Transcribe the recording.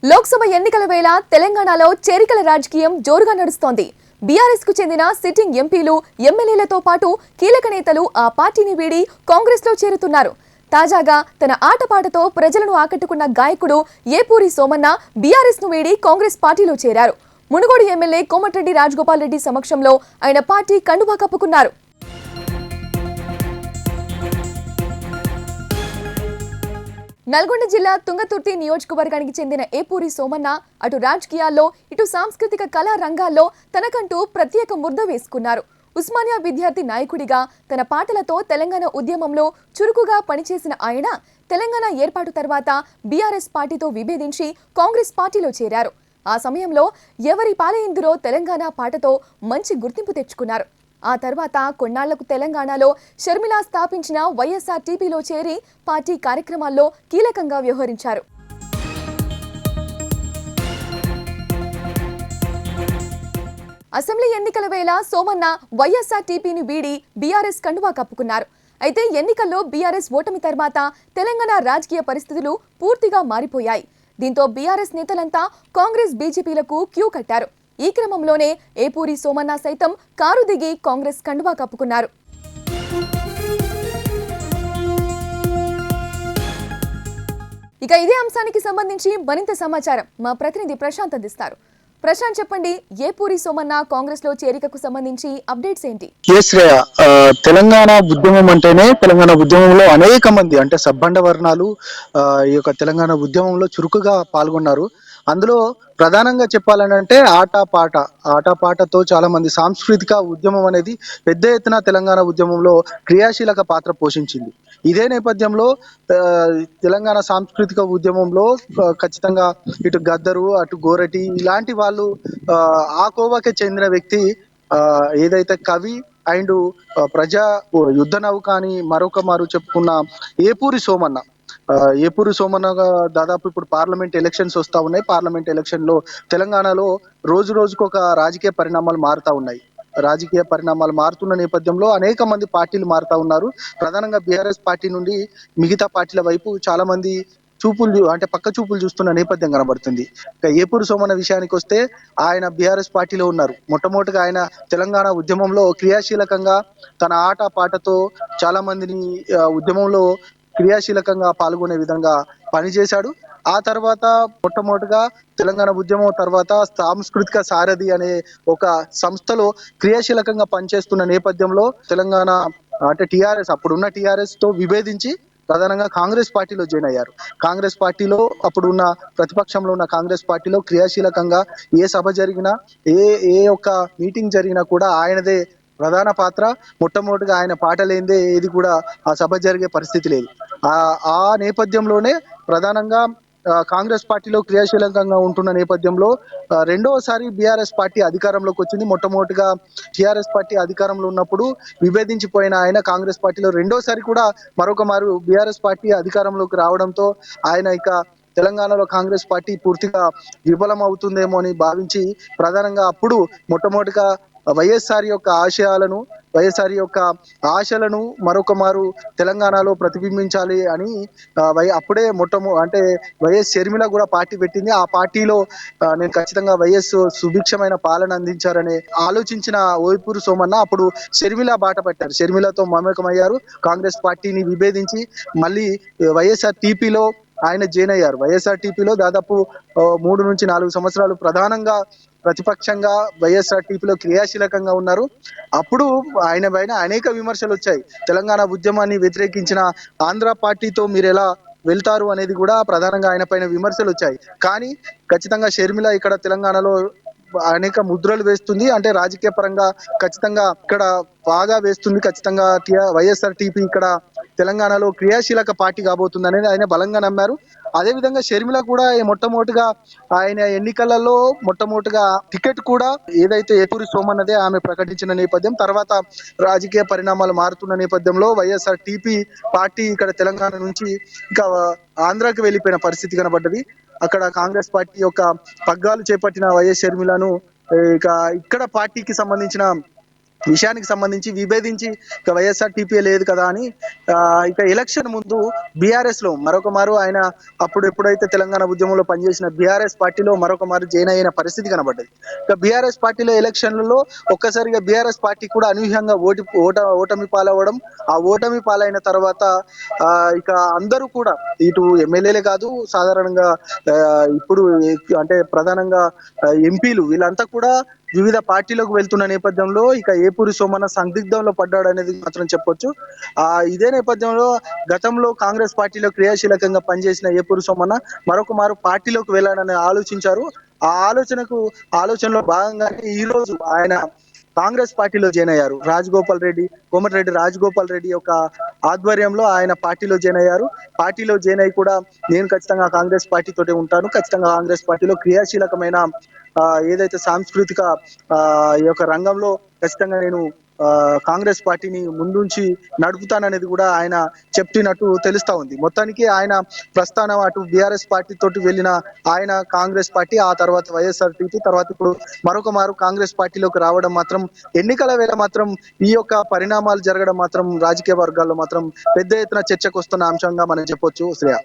లోక్సభ ఎన్నికల వేళ తెలంగాణలో చేరికల రాజకీయం జోరుగా నడుస్తోంది. బీఆర్ఎస్ కు చెందిన సిట్టింగ్ ఎంపీలు, ఎమ్మెల్యేలతో పాటు కీలక నేతలు ఆ పార్టీని వీడి కాంగ్రెస్ లో చేరుతున్నారు. తాజాగా తన ఆటపాటతో ప్రజలను ఆకట్టుకున్న గాయకుడు ఏపూరి సోమన్న బీఆర్ఎస్ ను వీడి కాంగ్రెస్ పార్టీలో చేరారు. మునుగోడు ఎమ్మెల్యే కోమటిరెడ్డి రాజగోపాల్ రెడ్డి సమక్షంలో ఆయన పార్టీ కండువా కప్పుకున్నారు. నల్గొండ జిల్లా తుంగతుర్తి నియోజకవర్గానికి చెందిన ఏపూరి సోమన్న అటు రాజకీయాల్లో ఇటు సాంస్కృతిక కళా రంగాల్లో తనకంటూ ప్రత్యేక ముద్ర వేసుకున్నారు. ఉస్మానియా విద్యార్థి నాయకుడిగా తన పాటలతో తెలంగాణ ఉద్యమంలో చురుకుగా పనిచేసిన ఆయన తెలంగాణ ఏర్పాటు తర్వాత బీఆర్ఎస్ పార్టీతో విభేదించి కాంగ్రెస్ పార్టీలో చేరారు. ఆ సమయంలో ఎవరి పాలైందిరో తెలంగాణ పాటతో మంచి గుర్తింపు తెచ్చుకున్నారు. ఆ తర్వాత కొన్నాళ్లకు తెలంగాణలో షర్మిల స్థాపించిన వైఎస్ఆర్టీపీలో చేరి పార్టీ కార్యక్రమాల్లో కీలకంగా వ్యవహరించారు. అసెంబ్లీ ఎన్నికల వేళ సోమన్న వైఎస్ఆర్టీపీని వీడి బీఆర్ఎస్ కండువా కప్పుకున్నారు. అయితే ఎన్నికల్లో బీఆర్ఎస్ ఓటమి తర్వాత తెలంగాణ రాజకీయ పరిస్థితులు పూర్తిగా మారిపోయాయి. దీంతో బీఆర్ఎస్ నేతలంతా కాంగ్రెస్ బీజేపీలకు క్యూ కట్టారు. ఈ క్రమంలోనే ఏపూరి సోమన్న సైతం కారు దిగి కాంగ్రెస్ కండువా కప్పుకున్నారు. ఇక ఇదే అంశానికి సంబంధించి మరింత సమాచారం మా ప్రతినిధి ప్రశాంత్ అందిస్తారు. ప్రశాంత్, చెప్పండి, ఏపూరి సోమన్న కాంగ్రెస్ లో చేరికకు సంబంధించి అప్డేట్స్ ఏంటి? తెలంగాణ ఉద్యమం అంటేనే తెలంగాణ ఉద్యమంలో అనేక మంది అంటే సబ్బండ వర్ణాలు ఈ యొక్క తెలంగాణ ఉద్యమంలో చురుకుగా పాల్గొన్నారు. అందులో ప్రధానంగా చెప్పాలంటే ఆటపాటతో చాలా మంది సాంస్కృతిక ఉద్యమం అనేది పెద్ద ఎత్తున తెలంగాణ ఉద్యమంలో క్రియాశీలక పాత్ర పోషించింది. ఇదే నేపథ్యంలో తెలంగాణ సాంస్కృతిక ఉద్యమంలో ఖచ్చితంగా ఇటు గద్దరు, అటు గోరటి ఇలాంటి వాళ్ళు ఆ కోవకి చెందిన వ్యక్తి ఏదైతే కవి అండ్ ప్రజా యుద్ధ నౌక అని మరొక మారు చెప్పుకున్న ఏపూరి సోమన్న దాదాపు ఇప్పుడు పార్లమెంట్ ఎలక్షన్స్ వస్తా ఉన్నాయి. పార్లమెంట్ ఎలక్షన్ లో తెలంగాణలో రోజు రోజుకు ఒక రాజకీయ పరిణామాలు మారుతున్న నేపథ్యంలో అనేక మంది పార్టీలు మారుతా ఉన్నారు. ప్రధానంగా బీఆర్ఎస్ పార్టీ నుండి మిగతా పార్టీల వైపు చాలా మంది పక్క చూపులు చూస్తున్న నేపథ్యం కనబడుతుంది. ఇక ఏపూరి సోమన్న విషయానికి వస్తే ఆయన బీఆర్ఎస్ పార్టీలో ఉన్నారు. మొట్టమొదటిగా ఆయన తెలంగాణ ఉద్యమంలో క్రియాశీలకంగా తన ఆట పాటతో చాలా మందిని ఉద్యమంలో క్రియాశీలకంగా పాల్గొనే విధంగా పనిచేశాడు. ఆ తర్వాత మొట్టమొదటిగా తెలంగాణ ఉద్యమం తర్వాత సాంస్కృతిక సారథి అనే ఒక సంస్థలో క్రియాశీలకంగా పనిచేస్తున్న నేపథ్యంలో తెలంగాణ అంటే టిఆర్ఎస్ అప్పుడున్న టిఆర్ఎస్ తో విభేదించి ప్రధానంగా కాంగ్రెస్ పార్టీలో జాయిన్ అయ్యారు. కాంగ్రెస్ పార్టీలో అప్పుడున్న ప్రతిపక్షంలో ఉన్న కాంగ్రెస్ పార్టీలో క్రియాశీలకంగా ఏ సభ జరిగినా ఏ ఒక్క మీటింగ్ జరిగినా కూడా ఆయనదే ప్రధాన పాత్ర. మొట్టమొదటిగా ఆయన పాట లేనిదే ఏది కూడా ఆ సభ జరిగే పరిస్థితి లేదు. ఆ నేపథ్యంలోనే ప్రధానంగా కాంగ్రెస్ పార్టీలో క్రియాశీలకంగా ఉంటున్న నేపథ్యంలో రెండవసారి బీఆర్ఎస్ పార్టీ అధికారంలోకి వచ్చింది. మొట్టమొదటిగా టీఆర్ఎస్ పార్టీ అధికారంలో ఉన్నప్పుడు విభేదించిపోయిన ఆయన కాంగ్రెస్ పార్టీలో రెండోసారి కూడా మరొక మారు బీఆర్ఎస్ పార్టీ అధికారంలోకి రావడంతో ఆయన ఇక తెలంగాణలో కాంగ్రెస్ పార్టీ పూర్తిగా విఫలం అవుతుందేమో అని భావించి ప్రధానంగా అప్పుడు మొట్టమొదటిగా వైఎస్ఆర్ యొక్క ఆశలను మరొక మారు తెలంగాణలో ప్రతిబింబించాలి అని అప్పుడే అంటే వైఎస్ షర్మిల కూడా పార్టీ పెట్టింది. ఆ పార్టీలో నేను ఖచ్చితంగా వైఎస్ సుభిక్షమైన పాలన అందించారని ఆలోచించిన ఏపూరి సోమన్న అప్పుడు షర్మిల బాట పట్టారు. షర్మిలతో మమేకమయ్యారు. కాంగ్రెస్ పార్టీని విభేదించి మళ్ళీ వైఎస్ఆర్ టీపీలో ఆయన జాయిన్ అయ్యారు. వైఎస్ఆర్ టీపీలో దాదాపు 3 నుంచి 4 సంవత్సరాలు ప్రధానంగా ప్రతిపక్షంగా వైఎస్ఆర్ టీపీలో క్రియాశీలకంగా ఉన్నారు. అప్పుడు ఆయన పైన అనేక విమర్శలు వచ్చాయి. తెలంగాణ ఉద్యమాన్ని వ్యతిరేకించిన ఆంధ్ర పార్టీతో మీరు ఎలా వెళ్తారు అనేది కూడా ప్రధానంగా ఆయన పైన విమర్శలు వచ్చాయి. కానీ ఖచ్చితంగా షర్మిల ఇక్కడ తెలంగాణలో అనేక ముద్రలు వేస్తుంది. అంటే రాజకీయ పరంగా ఖచ్చితంగా ఇక్కడ బాగా వేస్తుంది. ఖచ్చితంగా వైఎస్ఆర్ టీపీ ఇక్కడ తెలంగాణలో క్రియాశీలక పార్టీ కాబోతుంది అనేది ఆయన బలంగా నమ్మారు. అదేవిధంగా షర్మిల కూడా మొట్టమొదటిగా ఆయన ఎన్నికలలో మొట్టమొదటిగా టికెట్ కూడా ఏదైతే ఏపూరి సోమన్నదే ఆమె ప్రకటించిన నేపథ్యం తర్వాత రాజకీయ పరిణామాలు మారుతున్న నేపథ్యంలో వైఎస్ఆర్ టీపీ పార్టీ ఇక్కడ తెలంగాణ నుంచి ఇంకా ఆంధ్రాకి వెళ్ళిపోయిన పరిస్థితి కనబడ్డది. అక్కడ కాంగ్రెస్ పార్టీ యొక్క పగ్గాలు చేపట్టిన వైఎస్ షర్మిలను ఇక్కడ పార్టీకి సంబంధించిన విషయానికి సంబంధించి విభేదించి ఇక వైఎస్ఆర్ టీపీ లేదు కదా అని ఇక ఎలక్షన్ ముందు బీఆర్ఎస్ లో మరొక మారు ఆయన అప్పుడు ఎప్పుడైతే తెలంగాణ ఉద్యమంలో పనిచేసిన బీఆర్ఎస్ పార్టీలో మరొక మారు జాయిన్ అయిన పరిస్థితి కనబడ్డది. ఇక బీఆర్ఎస్ పార్టీలో ఎలక్షన్లలో ఒక్కసారిగా బీఆర్ఎస్ పార్టీ కూడా అనూహ్యంగా ఓటమి పాలవ్వడం, ఆ ఓటమి పాలైన తర్వాత ఆ ఇక అందరూ కూడా ఇటు ఎమ్మెల్యేలే కాదు సాధారణంగా ఆ, ఇప్పుడు అంటే ప్రధానంగా ఎంపీలు వీళ్ళంతా కూడా వివిధ పార్టీలకు వెళ్తున్న నేపథ్యంలో ఇక ఏపూరి సోమన్న సందిగ్ధంలో పడ్డాడు అనేది మాత్రం చెప్పొచ్చు. ఇదే నేపథ్యంలో గతంలో కాంగ్రెస్ పార్టీలో క్రియాశీలకంగా పనిచేసిన ఏపూరి సోమన్న మరొక మారు పార్టీలోకి వెళ్ళాలని ఆలోచించారు. ఆ ఆలోచనలో భాగంగానే ఈ రోజు ఆయన కాంగ్రెస్ పార్టీలో జాయిన్ అయ్యారు. కోమటిరెడ్డి రాజగోపాల్ రెడ్డి యొక్క ఆధ్వర్యంలో ఆయన పార్టీలో జాయిన్ అయ్యారు. పార్టీలో జాయిన్ అయ్యి కూడా నేను ఖచ్చితంగా కాంగ్రెస్ పార్టీ తోటే ఉంటాను, ఖచ్చితంగా కాంగ్రెస్ పార్టీలో క్రియాశీలకమైన ఏదైతే సాంస్కృతిక ఈ యొక్క రంగంలో ఖచ్చితంగా నేను కాంగ్రెస్ పార్టీని ముందుంచి నడుపుతాననేది కూడా ఆయన చెప్పినట్టు తెలుస్తా ఉంది. మొత్తానికి ఆయన ప్రస్థానం అటు బీఆర్ఎస్ పార్టీ తోటి వెళ్ళిన ఆయన కాంగ్రెస్ పార్టీ, ఆ తర్వాత వైఎస్ఆర్టీపీ, తర్వాత ఇప్పుడు మరొక మారు కాంగ్రెస్ పార్టీలోకి రావడం మాత్రం ఎన్నికల వేళ మాత్రం ఈ యొక్క పరిణామాలు జరగడం మాత్రం రాజకీయ వర్గాల్లో మాత్రం పెద్ద ఎత్తున చర్చకు వస్తున్న అంశంగా మనం చెప్పొచ్చు శ్రేయ.